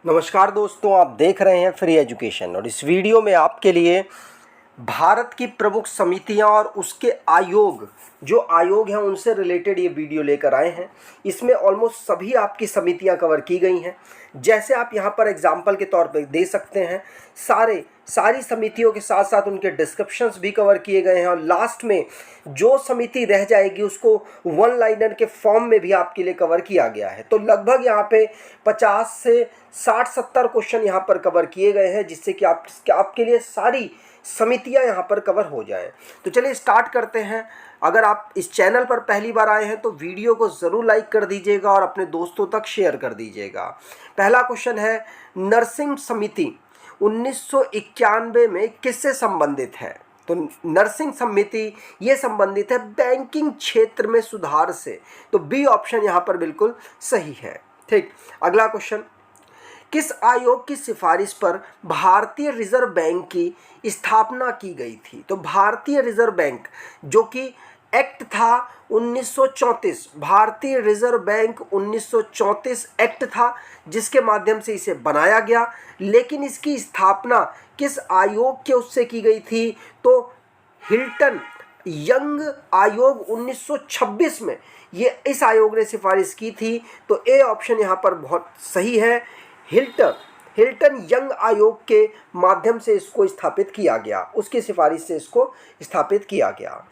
नमस्कार दोस्तों, आप देख रहे हैं फ्री एजुकेशन और इस वीडियो में आपके लिए भारत की प्रमुख समितियां और उसके आयोग जो आयोग हैं उनसे रिलेटेड ये वीडियो लेकर आए हैं। इसमें ऑलमोस्ट सभी आपकी समितियां कवर की गई हैं। जैसे आप यहां पर एग्जाम्पल के तौर पे दे सकते हैं, सारी समितियों के साथ साथ उनके डिस्क्रिप्शंस भी कवर किए गए हैं और लास्ट में जो समिति रह जाएगी उसको वन लाइनर के फॉर्म में भी आपके लिए कवर किया गया है। तो लगभग यहाँ पे 50 से 60-70 क्वेश्चन यहाँ पर कवर किए गए हैं, जिससे कि आपके लिए सारी समितियां यहाँ पर कवर हो जाएं। तो चलिए स्टार्ट करते हैं। अगर आप इस चैनल पर पहली बार आए हैं तो वीडियो को ज़रूर लाइक कर दीजिएगा और अपने दोस्तों तक शेयर कर दीजिएगा। पहला क्वेश्चन है, नर्सिंग समिति 1991 में किससे संबंधित है? तो नर्सिंग समिति ये संबंधित है बैंकिंग क्षेत्र में सुधार से। तो बी ऑप्शन यहाँ पर बिल्कुल सही है। ठीक, अगला क्वेश्चन, किस आयोग की सिफारिश पर भारतीय रिजर्व बैंक की स्थापना की गई थी? तो भारतीय रिजर्व बैंक जो कि एक्ट था 1934, भारतीय रिजर्व बैंक 1934 एक्ट था जिसके माध्यम से इसे बनाया गया। लेकिन इसकी स्थापना किस आयोग के उससे की गई थी? तो हिल्टन यंग आयोग 1926 में ये इस आयोग ने सिफारिश की थी। तो ए ऑप्शन यहाँ पर बहुत सही है। हिल्टन यंग आयोग के माध्यम से इसको स्थापित किया गया, उसकी सिफारिश से इसको स्थापित किया गया।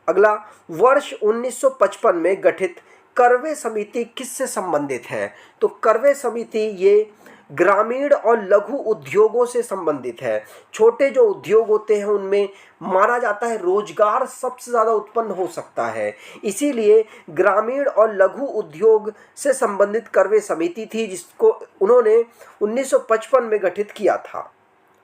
अगला, वर्ष 1955 में गठित करवे समिति किससे संबंधित है? तो करवे समिति ये ग्रामीण और लघु उद्योगों से संबंधित है। छोटे जो उद्योग होते हैं उनमें माना जाता है रोजगार सबसे ज़्यादा उत्पन्न हो सकता है, इसीलिए ग्रामीण और लघु उद्योग से संबंधित करवे समिति थी जिसको उन्होंने 1955 में गठित किया था।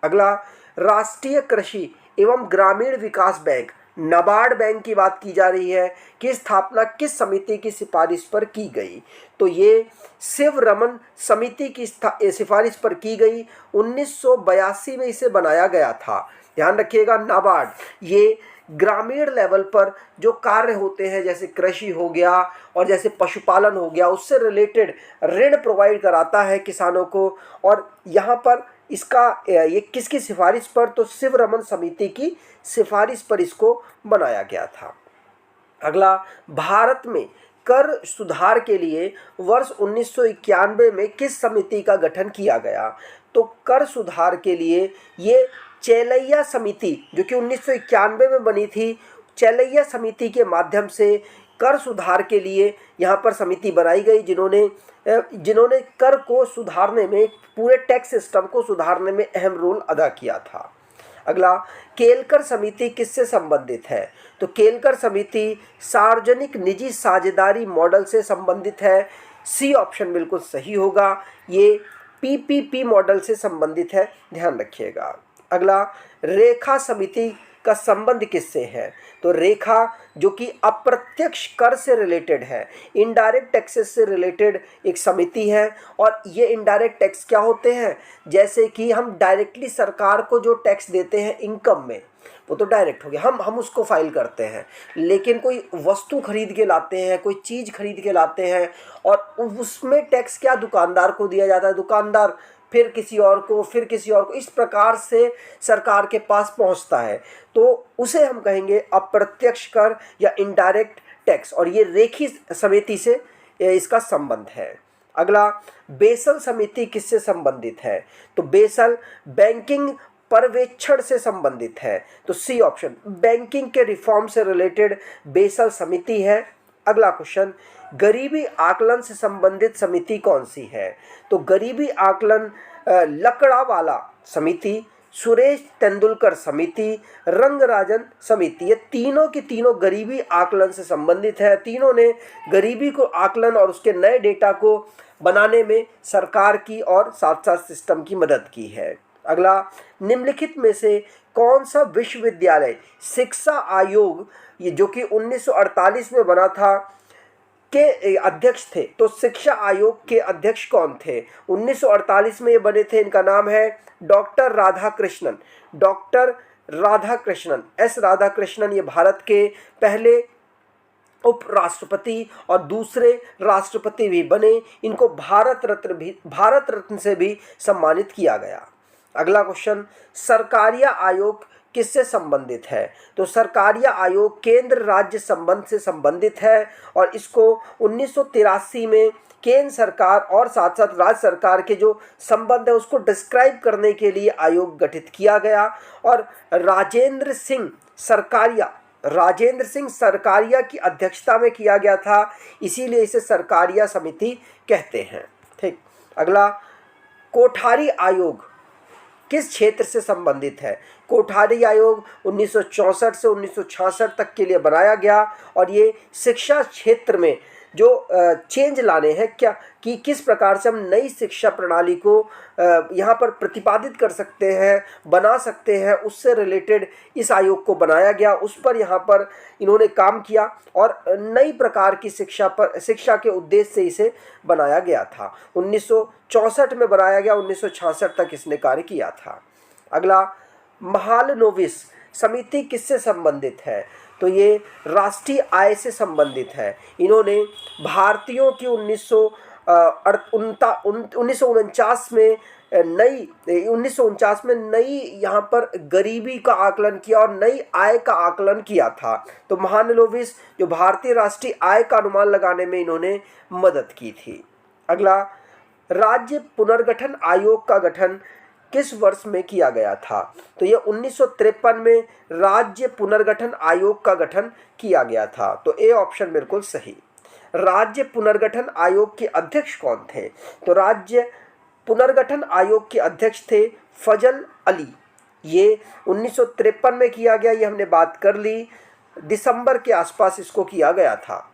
अगला, राष्ट्रीय कृषि एवं ग्रामीण विकास बैंक नाबार्ड बैंक की बात की जा रही है कि स्थापना किस समिति की सिफारिश पर की गई? तो ये शिव रमन समिति की सिफारिश पर की गई। 1982 में इसे बनाया गया था। ध्यान रखिएगा, नाबार्ड ये ग्रामीण लेवल पर जो कार्य होते हैं जैसे कृषि हो गया और जैसे पशुपालन हो गया उससे रिलेटेड ऋण प्रोवाइड कराता है किसानों को। और यहाँ पर इसका ये किसकी सिफारिश पर? तो शिव रमन समिति की सिफारिश पर इसको बनाया गया था। अगला, भारत में कर सुधार के लिए वर्ष 1991 में किस समिति का गठन किया गया? तो कर सुधार के लिए ये चेलैया समिति जो कि 1991 में बनी थी, चेलैया समिति के माध्यम से कर सुधार के लिए यहाँ पर समिति बनाई गई जिन्होंने कर को सुधारने में, पूरे टैक्स सिस्टम को सुधारने में अहम रोल अदा किया था। अगला, केलकर समिति किससे संबंधित है? तो केलकर समिति सार्वजनिक निजी साझेदारी मॉडल से संबंधित है। सी ऑप्शन बिल्कुल सही होगा, ये पीपीपी मॉडल से संबंधित है, ध्यान रखिएगा। अगला, रेखा समिति का संबंध किससे है? तो रेखा जो कि अप्रत्यक्ष कर से रिलेटेड है, इनडायरेक्ट टैक्सेस से रिलेटेड एक समिति है। और ये इनडायरेक्ट टैक्स क्या होते हैं? जैसे कि हम डायरेक्टली सरकार को जो टैक्स देते हैं इनकम में, वो तो डायरेक्ट हो गया, हम उसको फाइल करते हैं। लेकिन कोई वस्तु खरीद के लाते हैं, कोई चीज़ खरीद के लाते हैं और उसमें टैक्स क्या दुकानदार को दिया जाता है, दुकानदार फिर किसी और को, फिर किसी और को, इस प्रकार से सरकार के पास पहुंचता है। तो उसे हम कहेंगे अप्रत्यक्ष कर या इनडायरेक्ट टैक्स, और ये रेखी समिति से इसका संबंध है। अगला, बेसल समिति किससे संबंधित है? तो बेसल बैंकिंग पर्यवेक्षण से संबंधित है। तो सी ऑप्शन, बैंकिंग के रिफॉर्म से रिलेटेड बेसल समिति है। अगला क्वेश्चन, गरीबी आकलन से संबंधित समिति कौन सी है? तो गरीबी आकलन लकड़ावाला समिति, सुरेश तेंदुलकर समिति, रंगराजन समिति, ये तीनों की तीनों गरीबी आकलन से संबंधित है। तीनों ने गरीबी को आकलन और उसके नए डेटा को बनाने में सरकार की और साथ साथ सिस्टम की मदद की है। अगला, निम्नलिखित में से कौन सा विश्वविद्यालय शिक्षा आयोग ये जो कि 1948 में बना था के अध्यक्ष थे? तो शिक्षा आयोग के अध्यक्ष कौन थे? 1948 में ये बने थे। इनका नाम है doctor Radhakrishnan, doctor Radhakrishnan, S Radhakrishnan. ये भारत के पहले उपराष्ट्रपति और दूसरे राष्ट्रपति भी बने। इनको भारत रत्न से भी सम्मानित किया गया। अगला क्वेश्चन, सरकारिया आयोग किससे संबंधित है? तो सरकारिया आयोग केंद्र राज्य संबंध से संबंधित है और इसको 1983 में केंद्र सरकार और साथ साथ राज्य सरकार के जो संबंध है उसको डिस्क्राइब करने के लिए आयोग गठित किया गया और राजेंद्र सिंह सरकारिया की अध्यक्षता में किया गया था, इसीलिए इसे सरकारिया समिति कहते हैं। ठीक। अगला, कोठारी आयोग किस क्षेत्र से संबंधित है? कोठारी आयोग 1964 से 1966 तक के लिए बनाया गया और ये शिक्षा क्षेत्र में जो चेंज लाने हैं क्या कि किस प्रकार से हम नई शिक्षा प्रणाली को यहाँ पर प्रतिपादित कर सकते हैं, बना सकते हैं, उससे रिलेटेड इस आयोग को बनाया गया। उस पर यहाँ पर इन्होंने काम किया और नई प्रकार की शिक्षा के उद्देश्य से इसे बनाया गया था। 1964 में बनाया गया, 1966 तक इसने कार्य किया था। अगला, महालनोबिस समिति किससे संबंधित है? तो ये राष्ट्रीय आय से संबंधित है। इन्होंने भारतीयों की 1949 में नई यहाँ पर गरीबी का आकलन किया और नई आय का आकलन किया था। तो महालनोबिस जो भारतीय राष्ट्रीय आय का अनुमान लगाने में इन्होंने मदद की थी। अगला, राज्य पुनर्गठन आयोग का गठन किस वर्ष में किया गया था? तो यह 1953 में राज्य पुनर्गठन आयोग का गठन किया गया था। तो ए ऑप्शन बिल्कुल सही। राज्य पुनर्गठन आयोग के अध्यक्ष कौन थे? तो राज्य पुनर्गठन आयोग के अध्यक्ष थे फजल अली। ये 1953 में किया गया, ये हमने बात कर ली। दिसंबर के आसपास इसको किया गया था।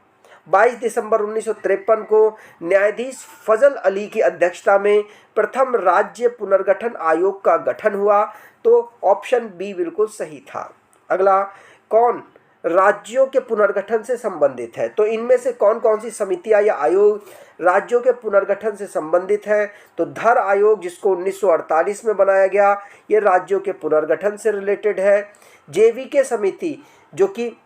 22 दिसंबर 1953 को न्यायाधीश फजल अली की अध्यक्षता में प्रथम राज्य पुनर्गठन आयोग का गठन हुआ। तो ऑप्शन बी बिल्कुल सही था। अगला, कौन राज्यों के पुनर्गठन से संबंधित है? तो इनमें से कौन कौन सी समितियां या आयोग राज्यों के पुनर्गठन से संबंधित है? तो धर आयोग जिसको 1948 में बनाया गया, ये राज्यों के पुनर्गठन से रिलेटेड है। जेवीके समिति जो कि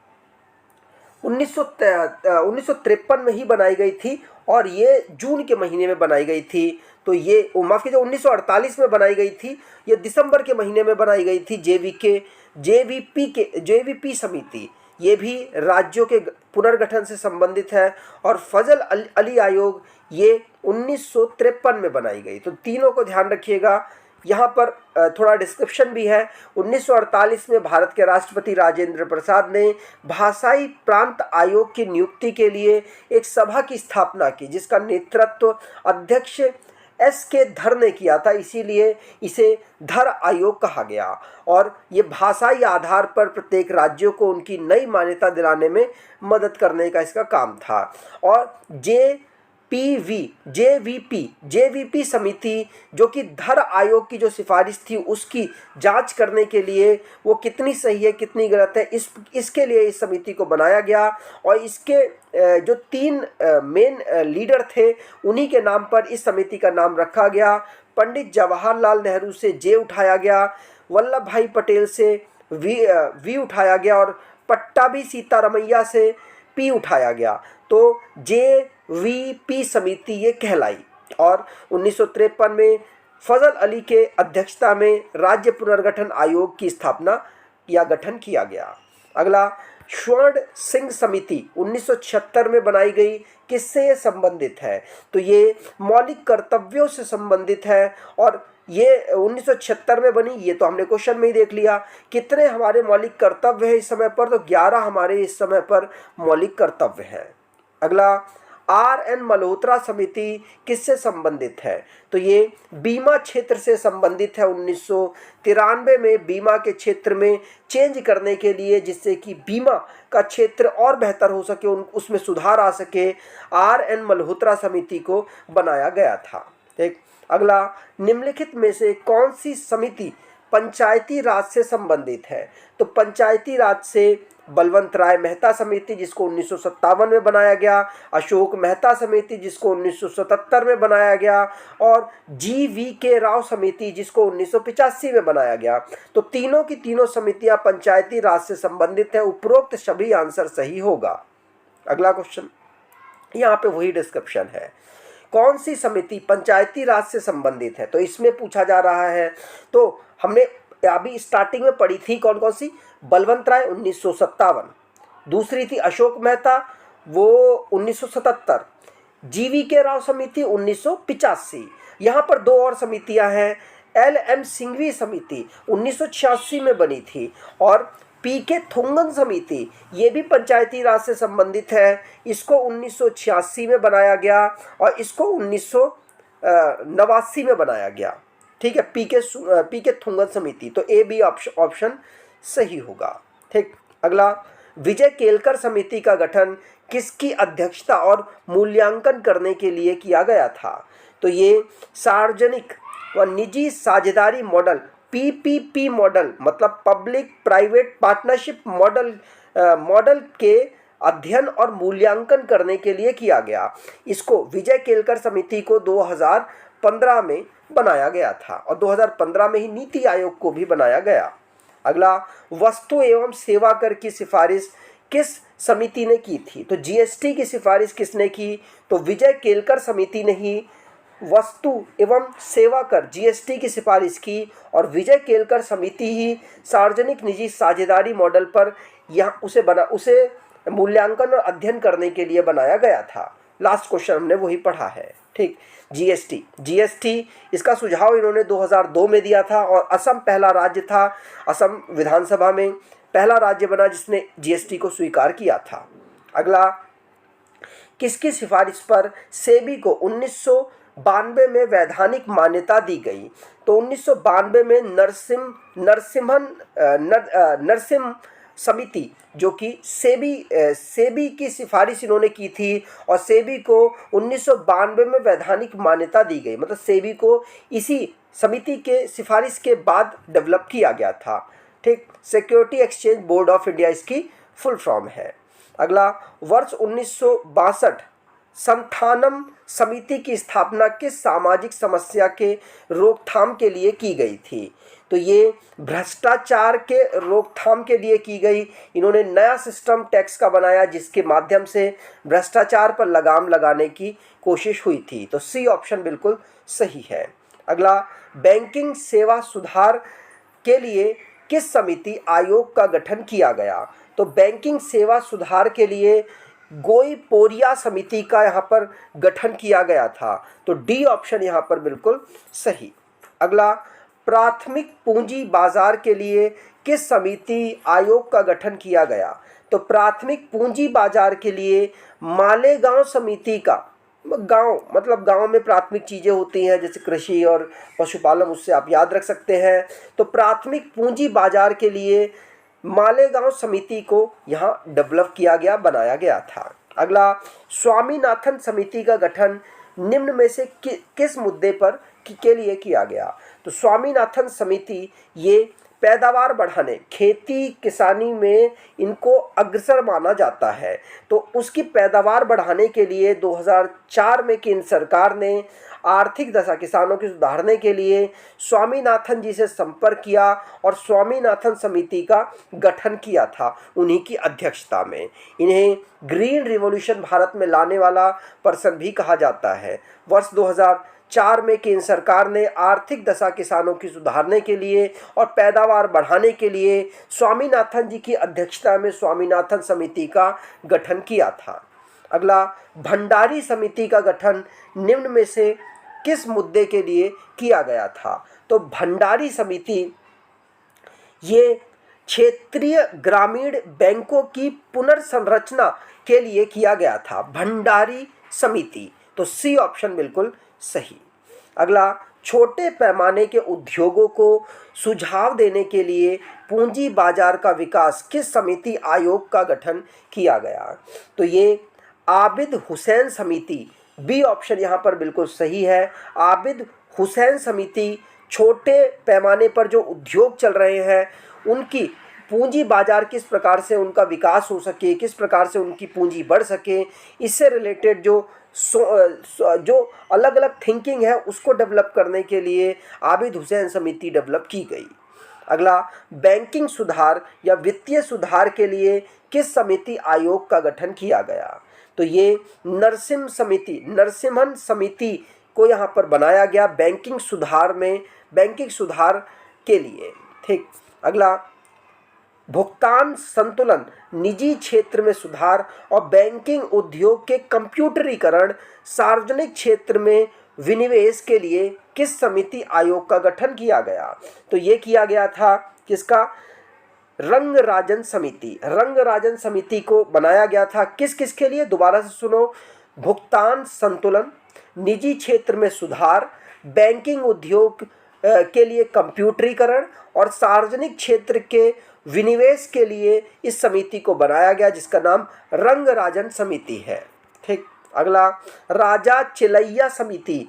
1953 में ही बनाई गई थी और ये जून के महीने में बनाई गई थी। तो ये माफ़ कीजिए 1948 में बनाई गई थी, ये दिसंबर के महीने में बनाई गई थी। जेवीपी समिति ये भी राज्यों के पुनर्गठन से संबंधित है और फजल अली आयोग ये 1953 में बनाई गई। तो तीनों को ध्यान रखिएगा। यहाँ पर थोड़ा डिस्क्रिप्शन भी है। 1948 में भारत के राष्ट्रपति राजेंद्र प्रसाद ने भाषाई प्रांत आयोग की नियुक्ति के लिए एक सभा की स्थापना की, जिसका नेतृत्व अध्यक्ष एस.के. धर ने किया था, इसीलिए इसे धर आयोग कहा गया। और ये भाषाई आधार पर प्रत्येक राज्यों को उनकी नई मान्यता दिलाने में मदद करने का इसका काम था। और जेवीपी समिति जो कि धर आयोग की जो सिफारिश थी उसकी जांच करने के लिए वो कितनी सही है कितनी गलत है, इसके लिए इस समिति को बनाया गया। और इसके जो 3 मेन लीडर थे उन्हीं के नाम पर इस समिति का नाम रखा गया। पंडित जवाहरलाल नेहरू से जे उठाया गया, वल्लभ भाई पटेल से वी उठाया गया और पट्टाभी सीतारमैया से पी उठाया गया। तो जेवीपी समिति ये कहलाई। और 1953 में फजल अली के अध्यक्षता में राज्य पुनर्गठन आयोग की स्थापना या गठन किया गया। अगला, स्वर्ण सिंह समिति 1976 में बनाई गई, किससे ये संबंधित है? तो ये मौलिक कर्तव्यों से संबंधित है और ये 1976 में बनी। ये तो हमने क्वेश्चन में ही देख लिया। कितने हमारे मौलिक कर्तव्य हैं इस समय पर? तो 11 हमारे इस समय पर मौलिक कर्तव्य हैं। अगला, आर.एन. मल्होत्रा समिति किससे संबंधित है? तो ये बीमा क्षेत्र से संबंधित है। 1993 में बीमा के क्षेत्र में चेंज करने के लिए, जिससे कि बीमा का क्षेत्र और बेहतर हो सके, उसमें सुधार आ सके, आर.एन. मल्होत्रा समिति को बनाया गया था। ठीक। अगला, निम्नलिखित में से कौन सी समिति पंचायती राज से संबंधित है? तो पंचायती राज से बलवंत राय मेहता समिति जिसको 1957 में बनाया गया, अशोक मेहता समिति जिसको 1977 में बनाया गया और जी.वी.के. राव समिति जिसको 1985 में बनाया गया। तो तीनों की तीनों समितियां पंचायती राज से संबंधित है। उपरोक्त सभी आंसर सही होगा। अगला क्वेश्चन, यहाँ पे वही डिस्क्रिप्शन है। कौन सी समिति पंचायती राज से संबंधित है? तो इसमें पूछा जा रहा है। तो हमने अभी स्टार्टिंग में पढ़ी थी कौन कौन सी? बलवंत राय 1957, दूसरी थी अशोक मेहता वो 1977, जीवी के राव समिति 1985। यहाँ पर दो और समितियाँ हैं। LM सिंघवी समिति 1986 में बनी थी और PK थुंगन समिति ये भी पंचायती राज से संबंधित है। इसको 1986 में बनाया गया और इसको 1989 में बनाया गया। ठीक है, PK थुंगन समिति। तो A B ऑप्शन सही होगा। ठीक, अगला, विजय केलकर समिति का गठन किसकी अध्यक्षता और मूल्यांकन करने के लिए किया गया था? तो ये सार्वजनिक व निजी साझेदारी मॉडल PPP मॉडल मतलब पब्लिक प्राइवेट पार्टनरशिप मॉडल के अध्ययन और मूल्यांकन करने के लिए किया गया। इसको विजय केलकर समिति को 2015 में बनाया गया था और 2015 में ही नीति आयोग को भी बनाया गया। अगला, वस्तु एवं सेवा कर की सिफारिश किस समिति ने की थी? तो GST की सिफारिश किसने की? तो विजय केलकर समिति ने ही वस्तु एवं सेवा कर GST की सिफारिश की और विजय केलकर समिति ही सार्वजनिक निजी साझेदारी मॉडल पर उसे मूल्यांकन और अध्ययन करने के लिए बनाया गया था। लास्ट क्वेश्चन हमने वही पढ़ा है। ठीक, GST इसका सुझाव इन्होंने 2002 में दिया था और असम पहला राज्य था। असम विधानसभा में पहला राज्य बना जिसने GST को स्वीकार किया था। अगला, किसकी सिफारिश पर सेबी को 1992 में वैधानिक मान्यता दी गई? तो 1992 में नरसिम्हन समिति जो कि सेबी की सिफारिश इन्होंने की थी और सेबी को 1992 में वैधानिक मान्यता दी गई। मतलब सेबी को इसी समिति के सिफारिश के बाद डेवलप किया गया था। ठीक, security exchange board of India इसकी फुल फॉर्म है। अगला, वर्ष 1962 संथानम समिति की स्थापना किस सामाजिक समस्या के रोकथाम के लिए की गई थी? तो ये भ्रष्टाचार के रोकथाम के लिए की गई। इन्होंने नया सिस्टम टैक्स का बनाया जिसके माध्यम से भ्रष्टाचार पर लगाम लगाने की कोशिश हुई थी। तो C ऑप्शन बिल्कुल सही है। अगला, बैंकिंग सेवा सुधार के लिए किस समिति आयोग का गठन किया गया? तो बैंकिंग सेवा सुधार के लिए गोईपोरिया समिति का यहाँ पर गठन किया गया था। तो D ऑप्शन यहाँ पर बिल्कुल सही। अगला, प्राथमिक पूंजी बाजार के लिए किस समिति आयोग का गठन किया गया? तो प्राथमिक पूंजी बाजार के लिए मालेगांव समिति का, गांव मतलब गांव में प्राथमिक चीज़ें होती हैं जैसे कृषि और पशुपालन, उससे आप याद रख सकते हैं। तो प्राथमिक पूंजी बाजार के लिए मालेगांव समिति को यहाँ डेवलप किया गया, बनाया गया था। अगला, स्वामीनाथन समिति का गठन निम्न में से किस मुद्दे पर के लिए किया गया? तो स्वामीनाथन समिति ये पैदावार बढ़ाने, खेती किसानी में इनको अग्रसर माना जाता है। तो उसकी पैदावार बढ़ाने के लिए 2004 में केंद्र सरकार ने आर्थिक दशा किसानों की सुधारने के लिए स्वामीनाथन जी से संपर्क किया और स्वामीनाथन समिति का गठन किया था उन्हीं की अध्यक्षता में। इन्हें ग्रीन रिवॉल्यूशन भारत में लाने वाला पर्सन भी कहा जाता है। वर्ष 2004 में केंद्र सरकार ने आर्थिक दशा किसानों की सुधारने के लिए और पैदावार बढ़ाने के लिए स्वामीनाथन जी की अध्यक्षता में स्वामीनाथन समिति का गठन किया था। अगला, भंडारी समिति का गठन निम्न में से किस मुद्दे के लिए किया गया था? तो भंडारी समिति ये क्षेत्रीय ग्रामीण बैंकों की पुनर्संरचना के लिए किया गया था, भंडारी समिति। तो C ऑप्शन बिल्कुल सही। अगला, छोटे पैमाने के उद्योगों को सुझाव देने के लिए पूंजी बाजार का विकास किस समिति आयोग का गठन किया गया? तो ये आबिद हुसैन समिति, B ऑप्शन यहाँ पर बिल्कुल सही है। आबिद हुसैन समिति छोटे पैमाने पर जो उद्योग चल रहे हैं उनकी पूंजी बाजार किस प्रकार से उनका विकास हो सके, किस प्रकार से उनकी पूंजी बढ़ सके, इससे रिलेटेड जो अलग अलग थिंकिंग है उसको डेवलप करने के लिए आबिद हुसैन समिति डेवलप की गई। अगला, बैंकिंग सुधार या वित्तीय सुधार के लिए किस समिति आयोग का गठन किया गया? तो ये नरसिम्हन समिति को यहाँ पर बनाया गया बैंकिंग सुधार के लिए। ठीक। अगला, भुगतान संतुलन, निजी क्षेत्र में सुधार और बैंकिंग उद्योग के कंप्यूटरीकरण, सार्वजनिक क्षेत्र में विनिवेश के लिए किस समिति आयोग का गठन किया गया? तो ये किया गया था किसका? रंगराजन समिति को बनाया गया था। किस किस के लिए? दोबारा से सुनो, भुगतान संतुलन, निजी क्षेत्र में सुधार, बैंकिंग उद्योग के लिए कंप्यूटरीकरण और सार्वजनिक क्षेत्र के विनिवेश के लिए इस समिति को बनाया गया, जिसका नाम रंगराजन समिति है। ठीक। अगला, राजा चिलैया समिति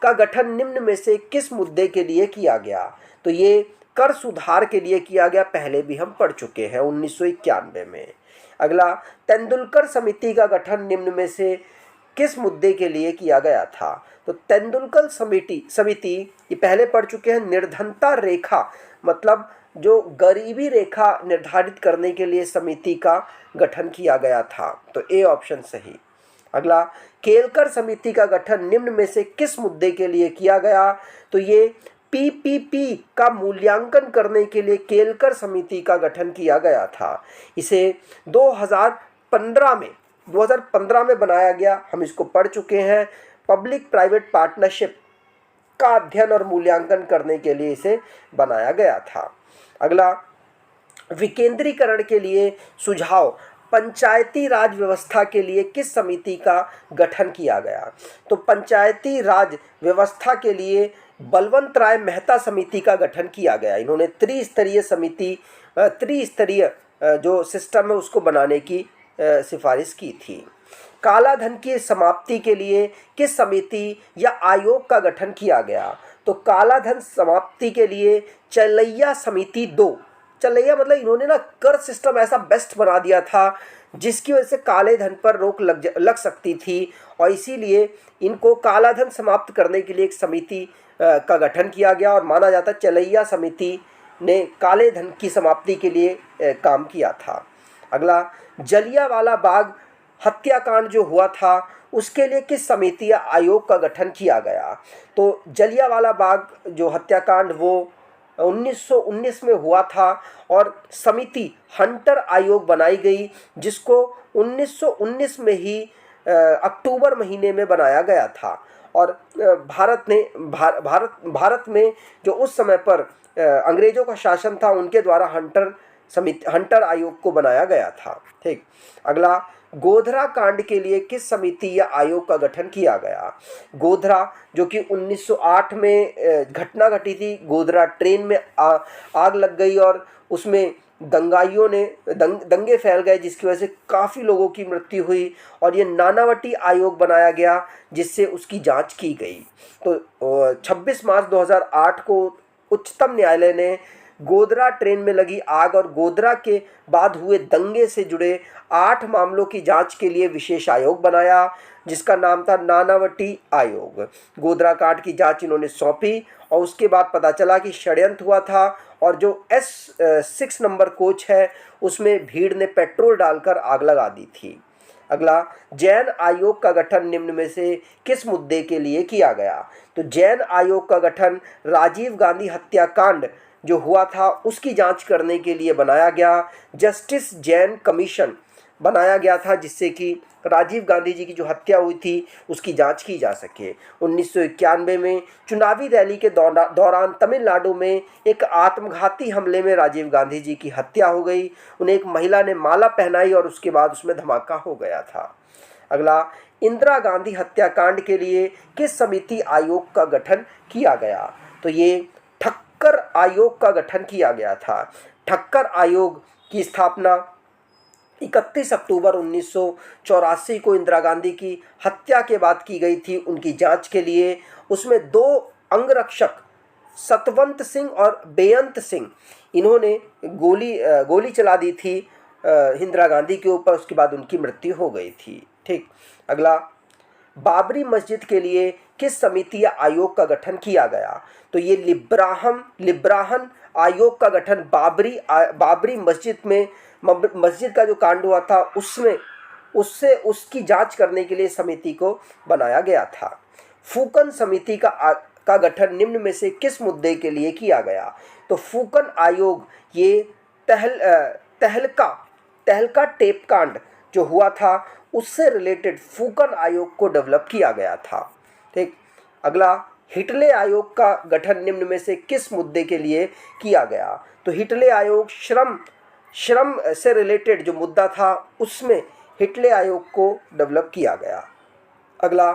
का गठन निम्न में से किस मुद्दे के लिए किया गया? तो ये कर सुधार के लिए किया गया, पहले भी हम पढ़ चुके हैं 1991 में। अगला, तेंदुलकर समिति का गठन निम्न में से किस मुद्दे के लिए किया गया था? तो तेंदुलकर समिति ये पहले पढ़ चुके हैं। निर्धनता रेखा मतलब जो गरीबी रेखा निर्धारित करने के लिए समिति का गठन किया गया था, तो ए ऑप्शन सही। अगला, केलकर समिति का गठन निम्न में से किस मुद्दे के लिए किया गया? तो ये पीपीपी का मूल्यांकन करने के लिए केलकर समिति का गठन किया गया था। इसे 2015 में बनाया गया, हम इसको पढ़ चुके हैं। पब्लिक प्राइवेट पार्टनरशिप का अध्ययन और मूल्यांकन करने के लिए इसे बनाया गया था। अगला, विकेंद्रीकरण के लिए सुझाव, पंचायती राज व्यवस्था के लिए किस समिति का गठन किया गया? तो पंचायती राज व्यवस्था के लिए बलवंत राय मेहता समिति का गठन किया गया। इन्होंने त्रिस्तरीय जो सिस्टम है उसको बनाने की सिफारिश की थी। काला धन की समाप्ति के लिए किस समिति या आयोग का गठन किया गया? तो काला धन समाप्ति के लिए चलैया समिति 2, चलैया मतलब इन्होंने ना कर सिस्टम ऐसा बेस्ट बना दिया था जिसकी वजह से काले धन पर रोक लग सकती थी, और इसीलिए इनको काला धन समाप्त करने के लिए एक समिति का गठन किया गया, और माना जाता है चलैया समिति ने काले धन की समाप्ति के लिए काम किया था। अगला, जलियांवाला बाग हत्याकांड जो हुआ था उसके लिए किस समिति या आयोग का गठन किया गया? तो जलियांवाला बाग जो हत्याकांड वो 1919 में हुआ था, और समिति हंटर आयोग बनाई गई, जिसको 1919 में ही अक्टूबर महीने में बनाया गया था। और भारत में जो उस समय पर अंग्रेजों का शासन था, उनके द्वारा हंटर आयोग को बनाया गया था। ठीक। अगला, गोधरा कांड के लिए किस समिति या आयोग का गठन किया गया? गोधरा जो कि 1908 में घटना घटी थी, गोधरा ट्रेन में आग लग गई और उसमें दंगाइयों ने दंगे फैल गए, जिसकी वजह से काफ़ी लोगों की मृत्यु हुई, और ये नानावटी आयोग बनाया गया जिससे उसकी जांच की गई। तो 26 मार्च 2008 को उच्चतम न्यायालय ने गोधरा ट्रेन में लगी आग और गोधरा के बाद हुए दंगे से जुड़े 8 मामलों की जांच के लिए विशेष आयोग बनाया, जिसका नाम था नानावटी आयोग। गोधरा कांड की जांच इन्होंने सौंपी, और उसके बाद पता चला कि षड्यंत्र हुआ था, और जो S6 नंबर कोच है उसमें भीड़ ने पेट्रोल डालकर आग लगा दी थी। अगला, जैन आयोग का गठन निम्न में से किस मुद्दे के लिए किया गया? तो जैन आयोग का गठन राजीव गांधी हत्याकांड जो हुआ था उसकी जांच करने के लिए बनाया गया। जस्टिस जैन कमीशन बनाया गया था, जिससे कि राजीव गांधी जी की जो हत्या हुई थी उसकी जांच की जा सके। 1991 में चुनावी रैली के दौरान तमिलनाडु में एक आत्मघाती हमले में राजीव गांधी जी की हत्या हो गई। उन्हें एक महिला ने माला पहनाई और उसके बाद उसमें धमाका हो गया था। अगला, इंदिरा गांधी हत्याकांड के लिए किस समिति आयोग का गठन किया गया? तो ये ठक्कर आयोग का गठन किया गया था। ठक्कर आयोग की स्थापना 31 अक्टूबर 1984 को इंदिरा गांधी की हत्या के बाद की गई थी, उनकी जांच के लिए। उसमें 2 अंगरक्षक सतवंत सिंह और बेअंत सिंह, इन्होंने गोली चला दी थी इंदिरा गांधी के ऊपर, उसके बाद उनकी मृत्यु हो गई थी। ठीक। अगला, बाबरी मस्जिद के लिए किस समिति या आयोग का गठन किया गया? तो ये लिब्राहन आयोग का गठन बाबरी मस्जिद का जो कांड हुआ था उससे उसकी जांच करने के लिए समिति को बनाया गया था। फूकन समिति का गठन निम्न में से किस मुद्दे के लिए किया गया? तो फूकन आयोग ये तहलका टेप कांड जो हुआ था उससे रिलेटेड फूकन आयोग को डेवलप किया गया था। ठीक, अगला, हिटले आयोग का गठन निम्न में से किस मुद्दे के लिए किया गया? तो हिटले आयोग श्रम से रिलेटेड जो मुद्दा था उसमें हिटले आयोग को डेवलप किया गया। अगला,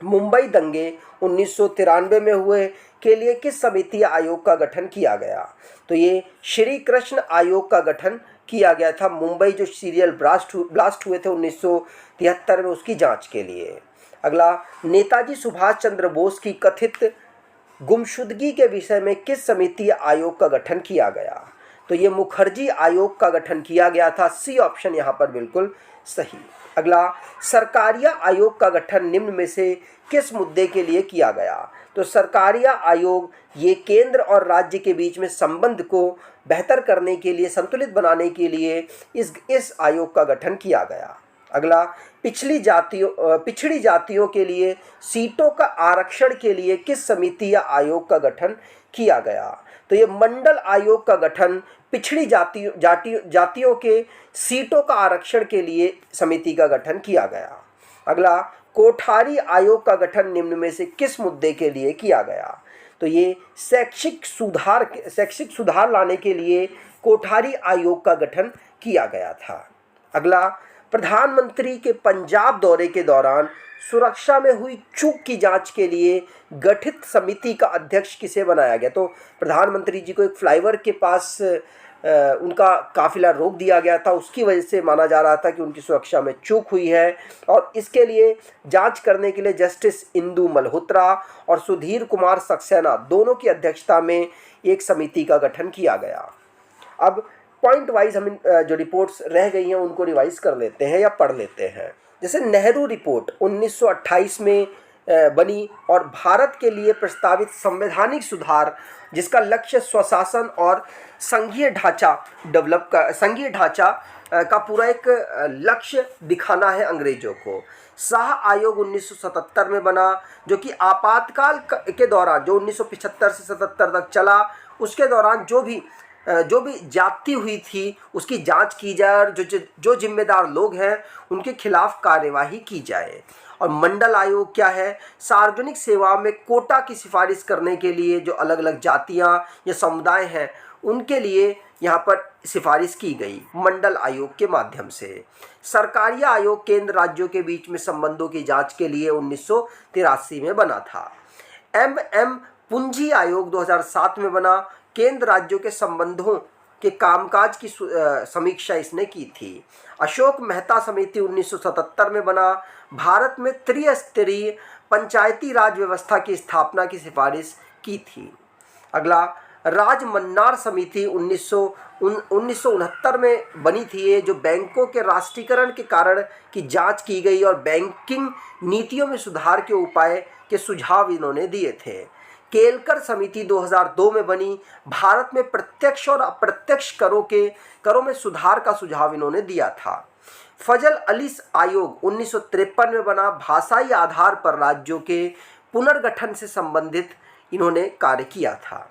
मुंबई दंगे 1993 में हुए के लिए किस समिति या आयोग का गठन किया गया? तो ये श्री कृष्ण आयोग का गठन किया गया था। मुंबई जो सीरियल ब्लास्ट हुए थे 1973 में, उसकी जांच के लिए। अगला, नेताजी सुभाष चंद्र बोस की कथित गुमशुदगी के विषय में किस समिति या आयोग का गठन किया गया? तो ये मुखर्जी आयोग का गठन किया गया था। सी ऑप्शन यहाँ पर बिल्कुल सही। अगला, सरकारिया आयोग का गठन निम्न में से किस मुद्दे के लिए किया गया? तो सरकारिया आयोग ये केंद्र और राज्य के बीच में संबंध को बेहतर करने के लिए, संतुलित बनाने के लिए इस आयोग का गठन किया गया। अगला, पिछड़ी जातियों के लिए सीटों का आरक्षण के लिए किस समिति या आयोग का गठन किया गया? तो ये मंडल आयोग का गठन पिछड़ी जातियों के सीटों का आरक्षण के लिए समिति का गठन किया गया। अगला, कोठारी आयोग का गठन निम्न में से किस मुद्दे के लिए किया गया? तो ये शैक्षिक सुधार लाने के लिए कोठारी आयोग का गठन किया गया था। अगला, प्रधानमंत्री के पंजाब दौरे के दौरान सुरक्षा में हुई चूक की जांच के लिए गठित समिति का अध्यक्ष किसे बनाया गया? तो प्रधानमंत्री जी को एक फ्लाईओवर के पास उनका काफिला रोक दिया गया था, उसकी वजह से माना जा रहा था कि उनकी सुरक्षा में चूक हुई है, और इसके लिए जांच करने के लिए जस्टिस इंदु मल्होत्रा और सुधीर कुमार सक्सेना दोनों की अध्यक्षता में एक समिति का गठन किया गया। अब पॉइंट वाइज हम जो रिपोर्ट्स रह गई हैं उनको रिवाइज कर लेते हैं या पढ़ लेते हैं। जैसे नेहरू रिपोर्ट 1928 में बनी और भारत के लिए प्रस्तावित संवैधानिक सुधार जिसका लक्ष्य स्वशासन और संघीय ढांचा का पूरा एक लक्ष्य दिखाना है अंग्रेजों को। शाह आयोग 1977 में बना जो कि आपातकाल के दौरान, जो 1975 से 77 तक चला, उसके दौरान जो भी ज्यादती हुई थी उसकी जांच की जाए और जो जिम्मेदार लोग हैं उनके खिलाफ कार्यवाही की जाए। और मंडल आयोग क्या है? सार्वजनिक सेवा में कोटा की सिफारिश करने के लिए जो अलग अलग जातियां या समुदाय हैं उनके लिए यहाँ पर सिफारिश की गई मंडल आयोग के माध्यम से। सरकारिया आयोग केंद्र राज्यों के बीच में संबंधों की जांच के लिए 1983 में बना था। एम पुंजी आयोग 2007 में बना, केंद्र राज्यों के संबंधों के कामकाज की समीक्षा इसने की थी। अशोक मेहता समिति 1977 में बना, भारत में त्रिस्तरीय पंचायती राज व्यवस्था की स्थापना की सिफारिश की थी। अगला, राजमन्नार समिति 1969 में बनी थी, ये जो बैंकों के राष्ट्रीयकरण के कारण की जांच की गई और बैंकिंग नीतियों में सुधार के उपाय के सुझाव इन्होंने दिए थे। केलकर समिति 2002 में बनी, भारत में प्रत्यक्ष और अप्रत्यक्ष करों में सुधार का सुझाव इन्होंने दिया था। फजल अली आयोग 1953 में बना, भाषाई आधार पर राज्यों के पुनर्गठन से संबंधित इन्होंने कार्य किया था।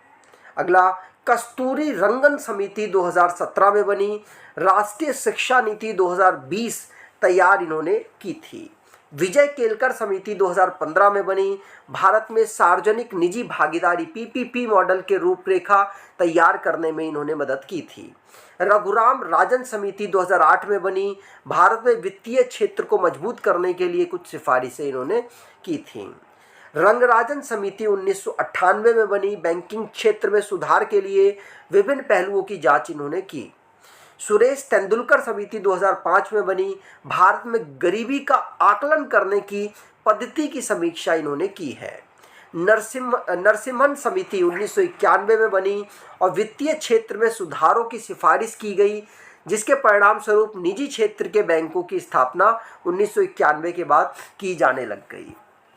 अगला, कस्तूरी रंगन समिति 2017 में बनी, राष्ट्रीय शिक्षा नीति 2020 तैयार इन्होंने की थी। विजय केलकर समिति 2015 में बनी, भारत में सार्वजनिक निजी भागीदारी पीपीपी मॉडल के रूपरेखा तैयार करने में इन्होंने मदद की थी। रघुराम राजन समिति 2008 में बनी, भारत में वित्तीय क्षेत्र को मजबूत करने के लिए कुछ सिफारिशें इन्होंने की थी। रंगराजन समिति 1998 में बनी, बैंकिंग क्षेत्र में सुधार के लिए विभिन्न पहलुओं की जांच इन्होंने की। सुरेश तेंदुलकर समिति 2005 में बनी, भारत में गरीबी का आकलन करने की पद्धति की समीक्षा इन्होंने की है। नरसिम्हन समिति 1991 में बनी और वित्तीय क्षेत्र में सुधारों की सिफारिश की गई, जिसके परिणाम स्वरूप निजी क्षेत्र के बैंकों की स्थापना 1991 के बाद की जाने लग गई।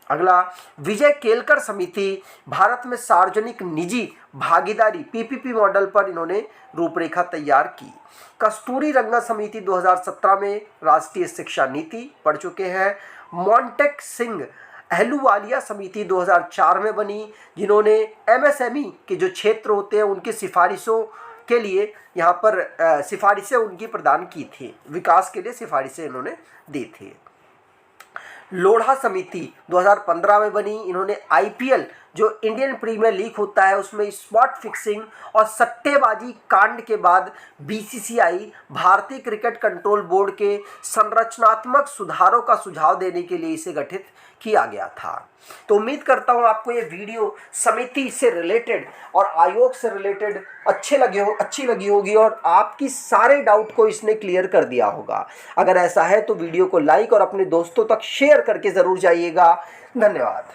अगला, विजय केलकर समिति भारत में सार्वजनिक निजी भागीदारी पीपीपी मॉडल पर इन्होंने रूपरेखा तैयार की। कस्तूरी रंगन समिति 2017 में राष्ट्रीय शिक्षा नीति पढ़ चुके हैं। मॉन्टेक सिंह अहलूवालिया समिति 2004 में बनी, जिन्होंने एमएसएमई के जो क्षेत्र होते हैं उनकी सिफारिशों के लिए यहाँ पर सिफारिशें उनकी प्रदान की थी, विकास के लिए सिफारिशें इन्होंने दी थी। लोढ़ा समिति 2015 में बनी, इन्होंने आईपीएल जो इंडियन प्रीमियर लीग होता है उसमें स्पॉट फिक्सिंग और सट्टेबाजी कांड के बाद बीसीसीआई भारतीय क्रिकेट कंट्रोल बोर्ड के संरचनात्मक सुधारों का सुझाव देने के लिए इसे गठित किया गया था। तो उम्मीद करता हूँ आपको ये वीडियो समिति से रिलेटेड और आयोग से रिलेटेड अच्छी लगी होगी और आपकी सारे डाउट को इसने क्लियर कर दिया होगा। अगर ऐसा है तो वीडियो को लाइक और अपने दोस्तों तक शेयर करके ज़रूर जाइएगा। धन्यवाद।